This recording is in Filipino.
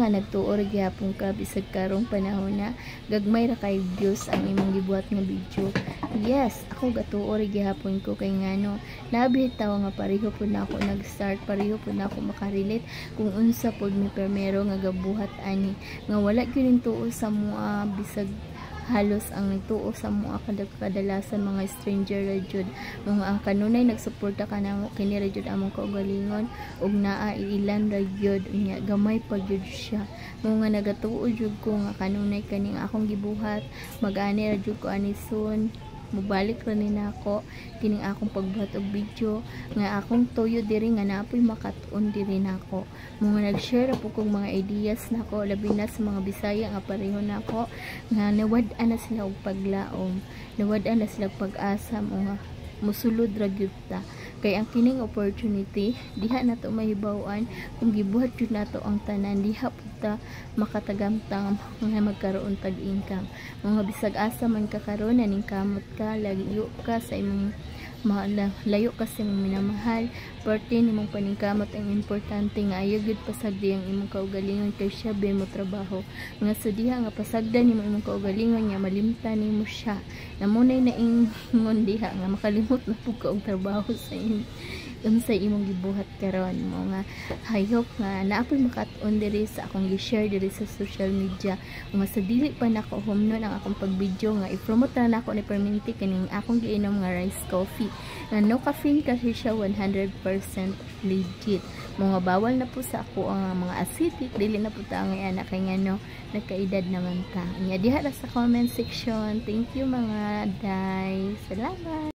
nga nagtuo ra gyapon ka bisag karong panahon na gagmay ra kay views ang imong gibuhat nga video. Yes, ako gatuo ra gyapon ko kay ngano nabitaw nga pareho pud na ako nag-start, pareho pud na ako makarelate kung unsa pud mi permero nga gabuhat ani nga wala gyud tuo sa mua bisag halos ang nagtuo sa mga kadalasan mga stranger ra jud mga ang kanunay nagsuporta kanamo kini ra jud among kaugalingon ug naa ilan ra jud unya gamay pa jud siya mga nagatuo jud ko nga kanunay kaning akong gibuhat mag-ani ra jud ko ani soon mubalik ra ni nako kining akong pagbuhat og video nga akong tuyo diri nga napoy makatuon diri nako mga nag-share po kong mga ideas nako labi na sa mga Bisaya nga pareho nako nga nawad-an na sila og paglaom nawad-an na sila pag-asa mga musulod ra gyud ta kay ang kining opportunity diha nato mahibaw-an kung gibuhat jud nato ang tanan diha pud ta makatagamtang nga magkaroon tag income mga bisag asa man ka karon naning kamot ka layo ka sa imong layo kasi mong minamahal parte nimong paningkamot ang importante nga ayaw gyud pasagdi ang imong kaugalingon kay siya ben mo trabaho nga sa diha nga pasagdan nimo imong kaugalingon nga malimtan nimo siya namunay na ingon diha nga makalimot na pud ka og trabaho sa unsay imong gibuhat karon mo nga hayop nga naapoy makatuon diri sa akong gi-share diri sa social media nga sa dili pa nako humnon ang akong pag-video nga i-promote na nako ni perminti kaning akong giinom nga rice coffee nga no caffeine kasi siya 100% legit mga bawal na po sa ako ang mga acidic dili na po ta ang anak kay ngano nagkaedad naman ta nya diha sa comment section. Thank you mga day, salamat.